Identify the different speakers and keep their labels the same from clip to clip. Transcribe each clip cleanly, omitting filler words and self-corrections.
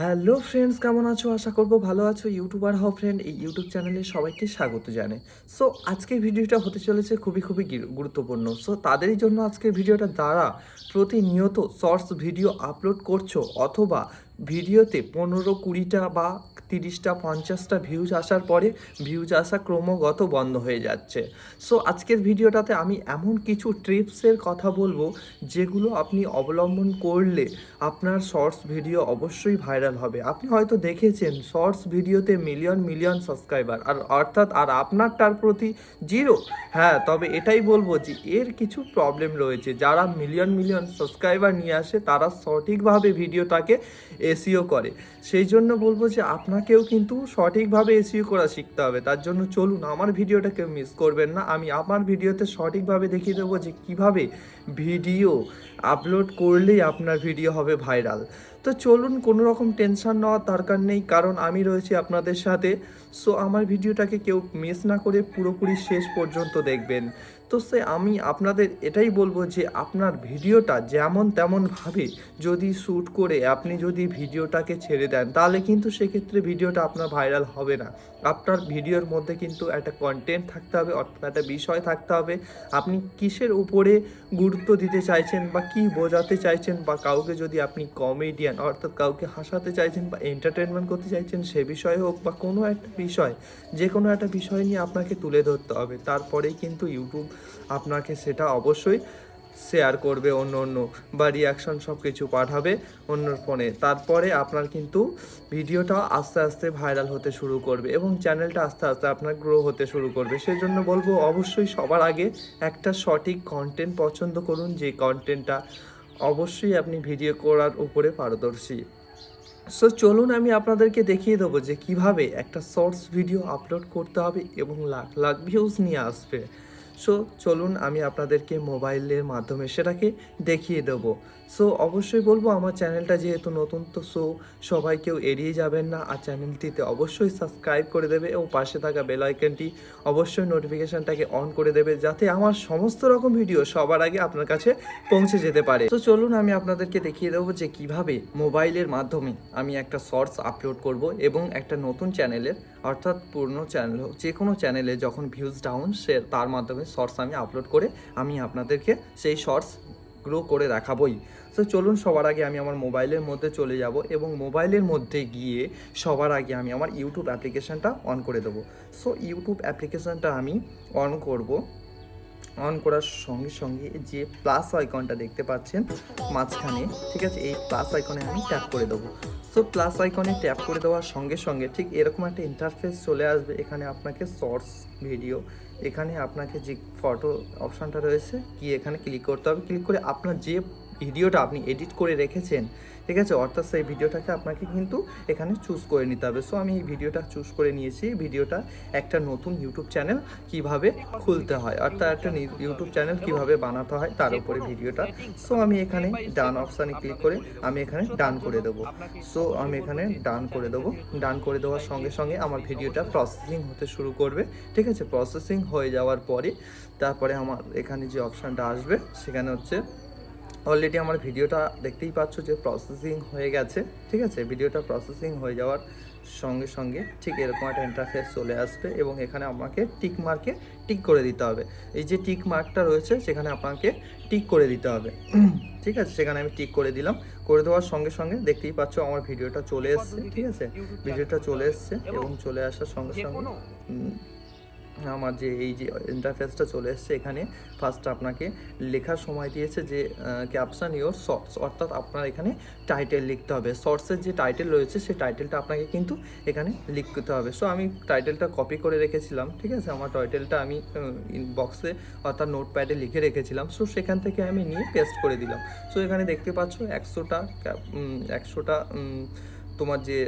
Speaker 1: Hello friends, কেমন আছো? আশা করবো ভালো আছো। ইউটিউবার হও ফ্রেন্ড, এই ইউটিউব চ্যানেলে সবাইকে স্বাগত জানাই। সো আজকের ভিডিওটা হতে চলেছে খুবই গুরুত্বপূর্ণ। সো তাদেরই জন্য আজকের ভিডিওটা, দ্বারা প্রতিনিয়ত শর্টস ভিডিও আপলোড করছো অথবা ভিডিওতে 15-20টা বা 30টা 50টা ভিউজ আসার পরে ভিউজ আসা ক্রমাগত বন্ধ হয়ে যাচ্ছে। সো আজকের ভিডিওটাতে আমি এমন কিছু টিপসের কথা বলবো যেগুলো আপনি অবলম্বন করলে আপনার শর্টস ভিডিও অবশ্যই ভাইরাল হবে। আপনি হয়তো দেখেছেন শর্টস ভিডিওতে মিলিয়ন সাবস্ক্রাইবার, অর্থাৎ আপনারটার প্রতি জিরো। হ্যাঁ, তবে এটাই বলবো যে এর কিছু প্রবলেম রয়েছে। যারা মিলিয়ন সাবস্ক্রাইবার নিয়ে আসে তারা সঠিকভাবে ভিডিওটাকে এসইও করে। সেই জন্য বলবো যে আপনাকেও কিন্তু সঠিকভাবে এসইও করা শিখতে হবে। তার জন্য চলুন, আমার ভিডিওটা কেউ মিস করবেন না। আমি আমার ভিডিওতে সঠিকভাবে দেখিয়ে দেবো যে কিভাবে ভিডিও আপলোড করলেই আপনার ভিডিও হবে ভাইরাল। তো চলুন, কোনো রকম টেনশন নেওয়ার দরকার নেই, কারণ আমি রয়েছি আপনাদের সাথে। সো আমার ভিডিওটাকে কেউ মিস না করে পুরোপুরি শেষ পর্যন্ত দেখবেন। তো আমি আপনাদের এটাই বলবো যে আপনার ভিডিওটা যেমন তেমনভাবে যদি শ্যুট করে আপনি যদি ভিডিওটাকে ছেড়ে দেন, তাহলে কিন্তু সেক্ষেত্রে ভিডিওটা আপনার ভাইরাল হবে না। আপনার ভিডিওর মধ্যে কিন্তু একটা কন্টেন্ট থাকতে হবে, অর্থাৎ একটা বিষয় থাকতে হবে। আপনি কিসের উপরে গুরুত্ব দিতে চাইছেন বা কি বোঝাতে চাইছেন, বা কাউকে যদি আপনি কমেডিয়ান অর্থাৎ কাউকে হাসাতে চাইছেন বা এন্টারটেনমেন্ট করতে চাইছেন, সে বিষয়ে হোক বা কোনো একটা বিষয়, যে কোনো একটা বিষয় নিয়ে আপনাকে তুলে ধরতে হবে। তারপরেই কিন্তু ইউটিউব আপনাকে সেটা অবশ্যই শেয়ার করবে অন্য বা রিয়াকশন সব কিছু পাঠাবে অন্যর ফোনে। তারপরে আপনার কিন্তু ভিডিওটা আস্তে আস্তে ভাইরাল হতে শুরু করবে এবং চ্যানেলটা আস্তে আস্তে আপনার গ্রো হতে শুরু করবে। সেজন্য বলবো অবশ্যই সবার আগে একটা সঠিক কন্টেন্ট পছন্দ করুন, যে কন্টেন্টটা অবশ্যই আপনি ভিডিও করার উপরে পারদর্শী। সো চলুন, আমি আপনাদেরকে দেখিয়ে দেবো যে কিভাবে একটা শর্টস ভিডিও আপলোড করতে হবে এবং লাখ লাখ ভিউজ নিয়ে আসবে। সো চলুন, আমি আপনাদেরকে মোবাইলের মাধ্যমে সেটাকে দেখিয়ে দেবো। সো অবশ্যই বলবো, আমার চ্যানেলটা যেহেতু নতুন, তো সবাই কেউ এড়িয়ে যাবেন না, আর চ্যানেলটিতে অবশ্যই সাবস্ক্রাইব করে দেবে এবং পাশে থাকা বেল আইকনটি অবশ্যই নোটিফিকেশানটাকে অন করে দেবে, যাতে আমার সমস্ত রকম ভিডিও সবার আগে আপনার কাছে পৌঁছে যেতে পারে। তো চলুন, আমি আপনাদেরকে দেখিয়ে দেবো যে কিভাবে মোবাইলের মাধ্যমে আমি একটা শর্টস আপলোড করব এবং একটা নতুন চ্যানেলের, অর্থাৎ পুরনো চ্যানেল হোক, যে কোনো চ্যানেলে যখন ভিউজ ডাউন, তার মাধ্যমে শর্টস আমি আপলোড করে আমি আপনাদেরকে সেই শর্টস গ্রো করে দেখাবই। সো চলুন, সবার আগে আমি আমার মোবাইলের মধ্যে চলে যাব এবং মোবাইলের মধ্যে গিয়ে সবার আগে আমি আমার ইউটিউব অ্যাপ্লিকেশানটা অন করে দেবো। সো ইউটিউব অ্যাপ্লিকেশানটা আমি অন করব। অন করার সঙ্গে সঙ্গে যে প্লাস আইকনটা দেখতে পাচ্ছেন মাঝখানে, ঠিক আছে, এই প্লাস আইকনে আমি ট্যাপ করে দেবো। সো প্লাস আইকনে ট্যাপ করে দেওয়ার সঙ্গে সঙ্গে ঠিক এরকম একটা ইন্টারফেস চলে আসবে। এখানে আপনাকে শর্টস ভিডিও, এখানে আপনাকে যে ফটো অপশানটা রয়েছে কি এখানে ক্লিক করতে হবে। ক্লিক করে আপনার যে ভিডিওটা আপনি এডিট করে রেখেছেন, ঠিক আছে, অর্থাৎ সেই ভিডিওটাকে আপনাকে কিন্তু এখানে চুজ করে নিতে হবে। সো আমি এই ভিডিওটা চুজ করে নিয়েছি। ভিডিওটা একটা নতুন ইউটিউব চ্যানেল কিভাবে খুলতে হয়, অর্থাৎ একটা ইউটিউব চ্যানেল কিভাবে বানাতে হয় তার উপরে ভিডিওটা। সো আমি এখানে ডান অপশানে ক্লিক করে আমি এখানে ডান করে দেবো। সো আমি এখানে ডান করে দেবো। ডান করে দেওয়ার সঙ্গে সঙ্গে আমার ভিডিওটা প্রসেসিং হতে শুরু করবে, ঠিক আছে। প্রসেসিং হয়ে যাওয়ার পরে তারপরে আমার এখানে যে অপশানটা আসবে সেখানে হচ্ছে অলরেডি আমার ভিডিওটা দেখতেই পাচ্ছ যে প্রসেসিং হয়ে গেছে, ঠিক আছে। ভিডিওটা প্রসেসিং হয়ে যাওয়ার সঙ্গে সঙ্গে ঠিক এরকম একটা ইন্টারফেস চলে আসবে এবং এখানে আমাকে টিক মার্কে টিক করে দিতে হবে। এই যে টিক মার্কটা রয়েছে সেখানে আপনাকে টিক করে দিতে হবে, ঠিক আছে। সেখানে আমি টিক করে দিলাম। করে দেওয়ার সঙ্গে সঙ্গে দেখতেই পাচ্ছ আমার ভিডিওটা চলে এসছে, ঠিক আছে। ভিডিওটা চলে এসছে এবং চলে আসার সঙ্গে সঙ্গে আমার যে এই যে ইন্টারফেসটা চলে এসছে, এখানে ফার্স্ট আপনাকে লেখার সময় দিয়েছে যে ক্যাপশন ইওর শর্টস, অর্থাৎ আপনার এখানে টাইটেল লিখতে হবে। শর্টসের যে টাইটেল রয়েছে সেই টাইটেলটা আপনাকে কিন্তু এখানে লিখতে হবে। সো আমি টাইটেলটা কপি করে রেখেছিলাম, ঠিক আছে। আমার টাইটেলটা আমি বক্সে অর্থাৎ নোটপ্যাডে লিখে রেখেছিলাম। সো সেখান থেকে আমি নিয়ে পেস্ট করে দিলাম। সো এখানে দেখতে পাচ্ছ 100টা তোমার যে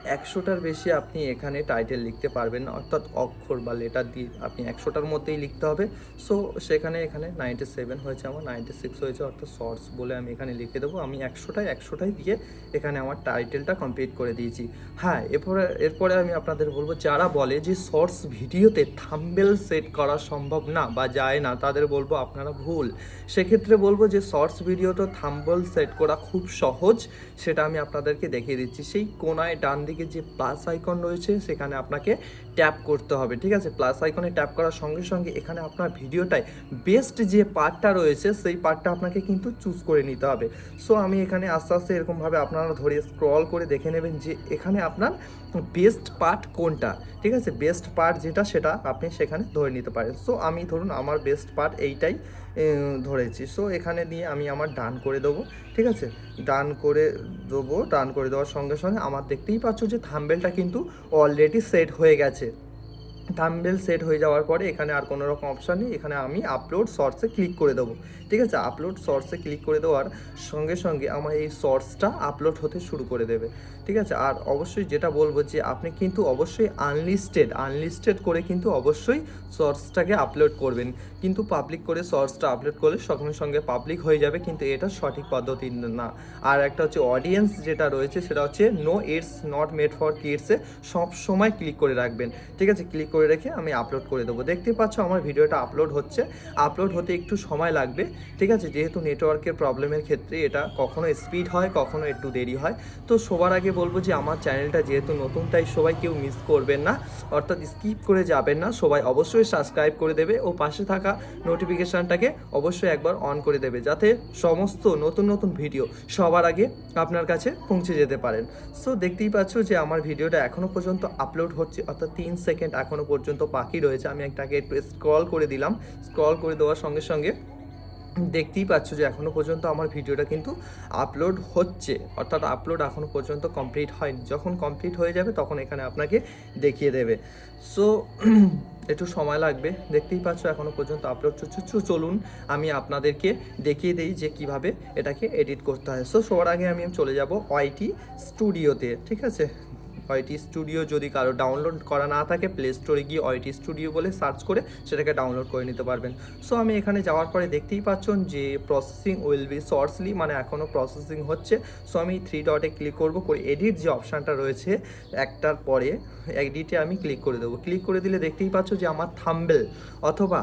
Speaker 1: 100টার বেশি আপনি এখানে টাইটেল লিখতে পারবেন না, অর্থাৎ অক্ষর বা লেটার দিয়ে আপনি 100টার মধ্যেই লিখতে হবে। সো সেখানে এখানে 97 হয়েছে, আমার 96 হয়েছে, অর্থাৎ শর্টস বলে আমি এখানে লিখে দেবো। আমি 100টায় দিয়ে এখানে আমার টাইটেলটা কমপ্লিট করে দিয়েছি। হ্যাঁ, এরপরে আমি আপনাদের বলবো, যারা বলে যে শর্টস ভিডিওতে থাম্বনেল সেট করা সম্ভব না বা যায় না, তাদের বলবো আপনারা ভুল। সেক্ষেত্রে বলবো যে শর্টস ভিডিওতে থাম্বনেল সেট করা খুব সহজ, সেটা আমি আপনাদেরকে দেখিয়ে দিচ্ছি। সেই কোনায় ডান দিকে যে প্লাস আইকন রয়েছে সেখানে আপনাকে ট্যাপ করতে হবে, ঠিক আছে। প্লাস আইকনে ট্যাপ করার সঙ্গে সঙ্গে এখানে আপনার ভিডিওটায় বেস্ট যে পার্টটা রয়েছে সেই পার্টটা আপনাকে কিন্তু চুজ করে নিতে হবে। সো আমি এখানে আস্তে আস্তে এরকমভাবে আপনারা ধরে স্ক্রল করে দেখে নেবেন যে এখানে আপনার বেস্ট পার্ট কোনটা, ঠিক আছে। বেস্ট পার্ট যেটা সেটা আপনি সেখানে ধরে নিতে পারেন। সো আমি ধরুন আমার বেস্ট পার্ট এইটাই ধরেছি। সো এখানে দিয়ে আমি আমার ডান করে দেবো, ঠিক আছে। ডান করে দেওয়ার সঙ্গে সঙ্গে আমার দেখতেই পাচ্ছ যে থাম্বনেলটা কিন্তু অলরেডি সেট হয়ে গেছে। থাম্বনেল সেট হয়ে যাওয়ার পরে এখানে আর কোনো রকম অপশান নেই, এখানে আমি আপলোড শর্টসে ক্লিক করে দেবো, ঠিক আছে। আপলোড শর্টসে ক্লিক করে দেওয়ার সঙ্গে সঙ্গে আমার এই শর্টসটা আপলোড হতে শুরু করে দেবে, ঠিক আছে। আর অবশ্যই যেটা বলবো যে আপনি কিন্তু অবশ্যই আনলিস্টেড করে কিন্তু অবশ্যই শর্টসটাকে আপলোড করবেন, কিন্তু পাবলিক করে শর্টসটা আপলোড করলে সঙ্গে সঙ্গে পাবলিক হয়ে যাবে, কিন্তু এটা সঠিক পদ্ধতি না। আর একটা হচ্ছে অডিয়েন্স যেটা রয়েছে সেটা হচ্ছে no it's not made for কিডসে সব সময় ক্লিক করে রাখবেন, ঠিক আছে। ক্লিক করে রেখে আমি আপলোড করে দেবো। দেখতে পাচ্ছ আমার ভিডিওটা আপলোড হচ্ছে, আপলোড হতে একটু সময় লাগবে, ঠিক আছে। যেহেতু নেটওয়ার্কের প্রবলেমের ক্ষেত্রে এটা কখনো স্পিড হয়, কখনো একটু দেরি হয়। তো সবার আগে বলবো যে আমার চ্যানেলটা যেহেতু নতুন, তাই সবাই কেউ মিস করবেন না, অর্থাৎ স্কিপ করে যাবেন না, সবাই অবশ্যই সাবস্ক্রাইব করে দেবে ও পাশে থাকা নোটিফিকেশানটাকে অবশ্যই একবার অন করে দেবে, যাতে সমস্ত নতুন নতুন ভিডিও সবার আগে আপনার কাছে পৌঁছে যেতে পারেন। সো দেখতেই পাচ্ছ যে আমার ভিডিওটা এখনও পর্যন্ত আপলোড হচ্ছে, অর্থাৎ 3 সেকেন্ড এখনও পর্যন্ত বাকি রয়েছে। আমি একটাকে একটু স্ক্রল করে দিলাম, স্ক্রল করে দেওয়ার সঙ্গে সঙ্গে দেখতেই পাচ্ছ যে এখনও পর্যন্ত আমার ভিডিওটা কিন্তু আপলোড হচ্ছে, অর্থাৎ আপলোড এখনও পর্যন্ত কমপ্লিট হয়নি। যখন কমপ্লিট হয়ে যাবে তখন এখানে আপনাকে দেখিয়ে দেবে। সো একটু সময় লাগবে, দেখতেই পাচ্ছ এখনও পর্যন্ত আপলোড হচ্ছে। চলুন আমি আপনাদেরকে দেখিয়ে দিই যে কিভাবে এটাকে এডিট করতে হয়। সো সবার আগে আমি চলে যাব ওয়াইটি স্টুডিওতে, ঠিক আছে। ওয়াইটি স্টুডিও যদি কারো ডাউনলোড করা না থাকে, প্লে স্টোরে গিয়ে ওয়াইটি স্টুডিও বলে সার্চ করে সেটাকে ডাউনলোড করে নিতে পারবেন। সো আমি এখানে যাওয়ার পরে দেখতেই পাচ্ছেন যে প্রসেসিং উইল বি শর্টসলি, মানে এখনও প্রসেসিং হচ্ছে। সো আমি 3 ডটে ক্লিক করব, করে এডিট যে অপশানটা রয়েছে একটার পরে এডিটে আমি ক্লিক করে দেবো। ক্লিক করে দিলে দেখতেই পাচ্ছ যে আমার থাম্বনেল অথবা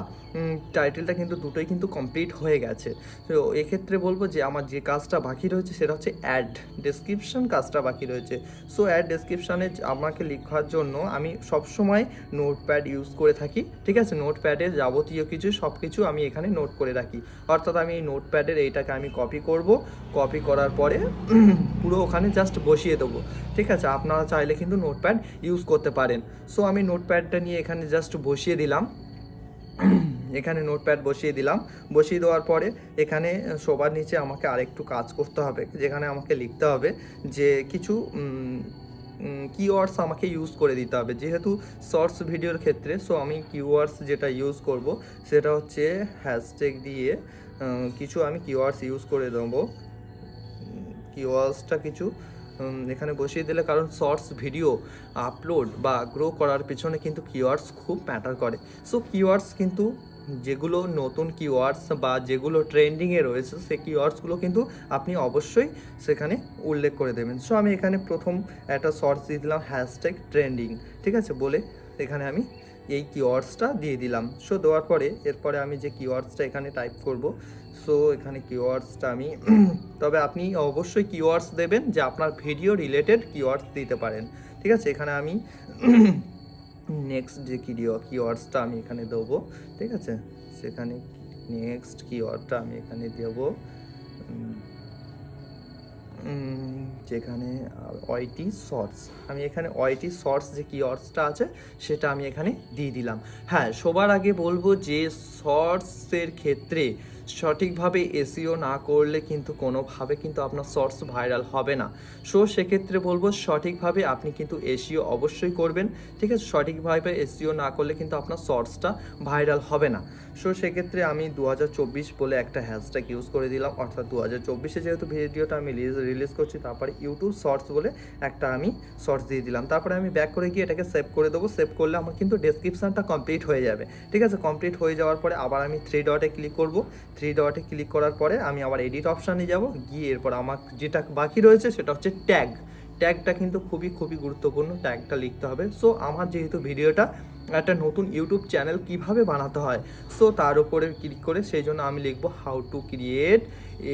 Speaker 1: টাইটেলটা কিন্তু দুটোই কিন্তু কমপ্লিট হয়ে গেছে। তো এক্ষেত্রে বলবো যে আমার যে কাজটা বাকি রয়েছে সেটা হচ্ছে অ্যাড ডেসক্রিপশন কাজটা বাকি রয়েছে। সো অ্যাড ডেসক্রিপশানে আমাকে লেখার জন্য আমি সবসময় নোটপ্যাড ইউজ করে থাকি, ঠিক আছে। নোটপ্যাডের যাবতীয় কিছু সব কিছু আমি এখানে নোট করে রাখি, অর্থাৎ আমি এই নোটপ্যাডের এইটাকে আমি কপি করব, কপি করার পরে পুরো ওখানে জাস্ট বসিয়ে দেবো, ঠিক আছে। আপনারা চাইলে কিন্তু নোটপ্যাড ইউজ করতে পারেন। সো আমি নোটপ্যাডটা নিয়ে এখানে জাস্ট বসিয়ে দিলাম, এখানে নোটপ্যাড বসিয়ে দিলাম। বসিয়ে দেওয়ার পরে এখানে সবার নিচে আমাকে আরেকটু কাজ করতে হবে, যেখানে আমাকে লিখতে হবে যে কিছু কিওয়ার্ডস আমাকে ইউজ করে দিতে হবে, যেহেতু শর্টস ভিডিওর ক্ষেত্রে। সো আমি কিওয়ার্ডস যেটা ইউজ করব সেটা হচ্ছে হ্যাশট্যাগ দিয়ে কিছু আমি কিওয়ার্ডস ইউজ করে দেবো। কিওয়ার্ডসটা কিছু এখানে বসিয়ে দিলে, কারণ শর্টস ভিডিও আপলোড বা গ্রো করার পেছনে কিন্তু কিওয়ার্ডস খুব ম্যাটার করে। সো কিওয়ার্ডস কিন্তু যেগুলো নতুন কিওয়ার্ডস বা যেগুলো ট্রেন্ডিংয়ে রয়েছে সেই কিওয়ার্ডসগুলো কিন্তু আপনি অবশ্যই সেখানে উল্লেখ করে দেবেন। সো আমি এখানে প্রথম একটা শর্টস দিয়ে দিলাম হ্যাশট্যাগ ট্রেন্ডিং, ঠিক আছে, বলে এখানে আমি এই কিওয়ার্ডসটা দিয়ে দিলাম। সো দেওয়ার পরে এরপরে আমি যে কিওয়ার্ডসটা এখানে টাইপ করব, সো এখানে কিওয়ার্ডসটা আমি তবে আপনি অবশ্যই কিওয়ার্ডস দেবেন যে আপনার ভিডিও রিলেটেড কিওয়ার্ডস দিতে পারেন, ঠিক আছে। এখানে আমি নেক্সট যে কিওয়ার্ডসটা আমি এখানে দেবো, ঠিক আছে। সেখানে নেক্সট কিওয়ার্ডটা আমি এখানে দেবো যেখানে ওয়াইটি শর্টস, আমি এখানে ওয়াইটি শর্টস যে কিওয়ার্ডসটা আছে সেটা আমি এখানে দিয়ে দিলাম। হ্যাঁ, সবার আগে বলবো যে শর্টসের ক্ষেত্রে সঠিকভাবে এসইও না করলে কিন্তু কোনোভাবে কিন্তু আপনার শর্টস ভাইরাল হবে না। সো সেক্ষেত্রে বলবো সঠিকভাবে আপনি কিন্তু এসইও অবশ্যই করবেন, ঠিক আছে? সঠিকভাবে এসইও না করলে কিন্তু আপনার শর্টসটা ভাইরাল হবে না। সো সেক্ষেত্রে আমি 2024 বলে একটা হ্যাশট্যাগ ইউজ করে দিলাম, অর্থাৎ 2024-এ যেহেতু ভিডিওটা আমি রিলিজ করছি, তারপরে ইউটিউব শর্টস বলে একটা আমি শর্টস দিয়ে দিলাম। তারপরে আমি ব্যাক করে গিয়ে এটাকে সেভ করে দেবো। সেভ করলে আমার কিন্তু ডেসক্রিপশানটা কমপ্লিট হয়ে যাবে, ঠিক আছে? কমপ্লিট হয়ে যাওয়ার পরে আবার আমি 3 ডটে ক্লিক করব। 3 ডটে ক্লিক করার পরে আমি আবার এডিট অপশানে যাব, গিয়ে এরপর আমার যেটা বাকি রয়েছে সেটা হচ্ছে ট্যাগ। ট্যাগটা কিন্তু খুবই খুবই গুরুত্বপূর্ণ, ট্যাগটা লিখতে হবে। সো আমার যেহেতু ভিডিওটা একটা নতুন ইউটিউব চ্যানেল কিভাবে বানাতে হয়, সো তার উপরে ক্লিক করে সেই জন্য আমি লিখবো how to create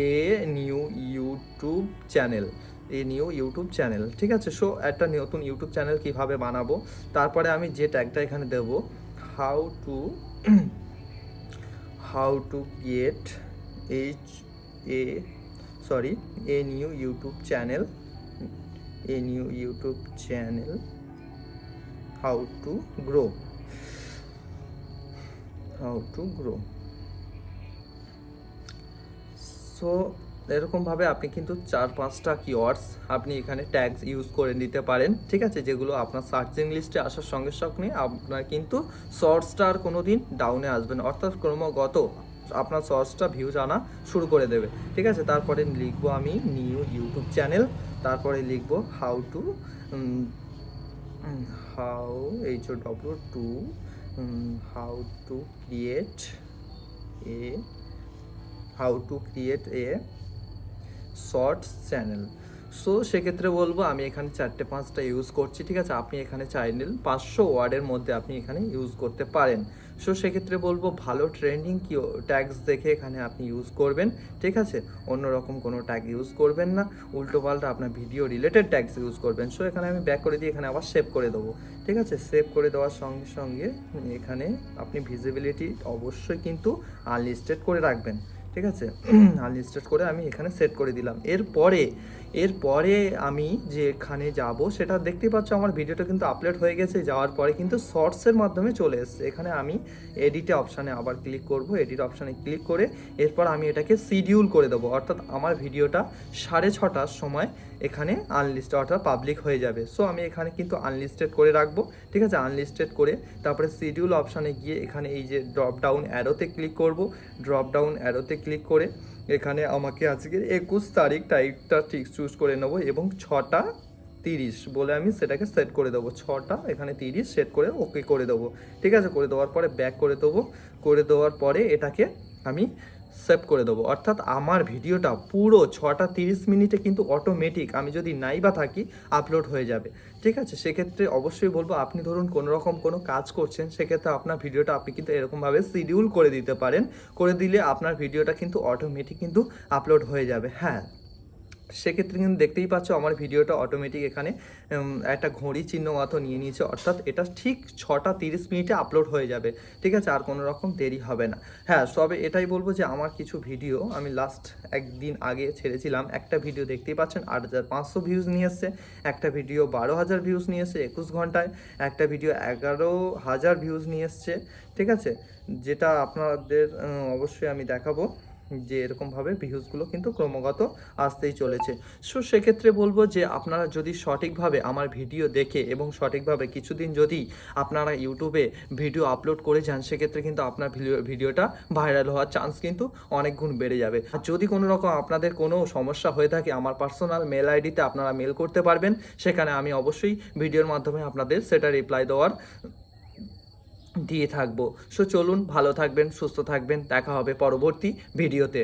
Speaker 1: a new YouTube channel, YouTube channel, ঠিক আছে? সো একটা নতুন ইউটিউব চ্যানেল কিভাবে বানাবো, তারপরে আমি যে ট্যাগটা এখানে দেবো, how to create H A sorry a new YouTube channel, how to grow, so এরকমভাবে আপনি কিন্তু 4-5টা কিওয়ার্ডস আপনি এখানে ট্যাগস ইউজ করে নিতে পারেন, ঠিক আছে? যেগুলো আপনার সার্চিং লিস্টে আসার সঙ্গে সঙ্গে আপনার কিন্তু শর্টসটা আর কোনো দিন ডাউনে আসবে না, অর্থাৎ ক্রমাগত আপনার শর্টসটা ভিউজ আনা শুরু করে দেবে, ঠিক আছে? তারপরে লিখবো আমি নিউ ইউটিউব চ্যানেল, তারপরে লিখবো how to create a shorts channel. So সেক্ষেত্রে বলবো আমি এখানে 4-5টা ইউজ করছি, ঠিক আছে? আপনি এখানে চাইলে 500 ওয়ার্ডের মধ্যে আপনি এখানে ইউজ করতে পারেন। সো সেক্ষেত্রে বলবো ভালো ট্রেন্ডিং কি ট্যাগস দেখে এখানে আপনি ইউজ করবেন, ঠিক আছে? অন্যরকম কোনো ট্যাগ ইউজ করবেন না, উল্টোপাল্টা আপনার ভিডিও রিলেটেড ট্যাগস ইউজ করবেন। সো এখানে আমি ব্যাক করে দিয়ে এখানে আবার সেভ করে দেবো, ঠিক আছে? সেভ করে দেওয়ার সঙ্গে সঙ্গে এখানে আপনি ভিজিবিলিটি অবশ্যই কিন্তু আনলিস্টেড করে রাখবেন, ঠিক আছে? আনলিস্টেড করে আমি এখানে সেট করে দিলাম। এরপরে আমি যেখানে যাব সেটা দেখতেই পাচ্ছ, আমার ভিডিওটা কিন্তু আপলোড হয়ে গেছে। যাওয়ার পরে কিন্তু শর্টসের মাধ্যমে চলে এসছে। এখানে আমি এডিটে অপশানে আবার ক্লিক করব, এডিট অপশানে ক্লিক করে এরপর আমি এটাকে শিডিউল করে দেবো, অর্থাৎ আমার ভিডিওটা 6:30টার সময় এখানে আনলিস্টেড অর্থাৎ পাবলিক হয়ে যাবে। সো আমি এখানে কিন্তু আনলিস্টেড করে রাখবো, ঠিক আছে? আনলিস্টেড করে তারপরে শিডিউল অপশানে গিয়ে এখানে এই যে ড্রপ ডাউন অ্যারোতে ক্লিক করব। ড্রপ ডাউন অ্যারোতে ক্লিক করে এখানে আমাকে আজকের 21 তারিখ টাইপটা ঠিক চুজ করে নেবো এবং 6:30 বলে আমি সেটাকে সেট করে দেবো। 6টা এখানে 30 সেট করে ওকে করে দেবো, ঠিক আছে? করে দেওয়ার পরে ব্যাক করে দেবো। করে দেওয়ার পরে এটাকে আমি সেভ করে দেবো, অর্থাৎ আমার ভিডিওটা পুরো 6:30 কিন্তু অটোমেটিক, আমি যদি নাই বা থাকি, আপলোড হয়ে যাবে, ঠিক আছে? সেক্ষেত্রে অবশ্যই বলবো আপনি ধরুন কোনো রকম কোনো কাজ করছেন, সেক্ষেত্রে আপনার ভিডিওটা আপনি কিন্তু এরকমভাবে শিডিউল করে দিতে পারেন। করে দিলে আপনার ভিডিওটা কিন্তু অটোমেটিক কিন্তু আপলোড হয়ে যাবে। হ্যাঁ, সেক্ষেত্রে কিন্তু দেখতেই পাচ্ছ আমার ভিডিওটা অটোমেটিক এখানে একটা ঘড়ি চিহ্ন মতো নিয়ে নিয়েছে, অর্থাৎ এটা ঠিক 6:30 আপলোড হয়ে যাবে, ঠিক আছে? আর কোনো রকম দেরি হবে না। হ্যাঁ, তবে এটাই বলবো যে আমার কিছু ভিডিও আমি লাস্ট একদিন আগে ছেড়েছিলাম, একটা ভিডিও দেখতেই পাচ্ছেন 8,500 ভিউজ নিয়ে এসছে, একটা ভিডিও 12,000 ভিউজ নিয়ে এসছে 21 ঘন্টায়, একটা ভিডিও 11,000 ভিউজ নিয়ে এসছে, ঠিক আছে? যেটা আপনাদের অবশ্যই আমি দেখাবো যে এরকমভাবে ভিউজগুলো কিন্তু ক্রমাগত আসতেই চলেছে। সো সেক্ষেত্রে বলবো যে আপনারা যদি সঠিকভাবে আমার ভিডিও দেখে এবং সঠিকভাবে কিছুদিন যদি আপনারা ইউটিউবে ভিডিও আপলোড করে যান, সেক্ষেত্রে কিন্তু আপনার ভিডিওটা ভাইরাল হওয়ার চান্স কিন্তু অনেক গুণ বেড়ে যাবে। আর যদি কোনো রকম আপনাদের কোনো সমস্যা হয়ে থাকে, আমার পার্সোনাল মেল আইডিতে আপনারা মেল করতে পারবেন, সেখানে আমি অবশ্যই ভিডিওর মাধ্যমে আপনাদের সেটা রিপ্লাই দিয়ে থাকবো। সো চলুন, ভালো থাকবেন, সুস্থ থাকবেন, দেখা হবে পরবর্তী ভিডিওতে।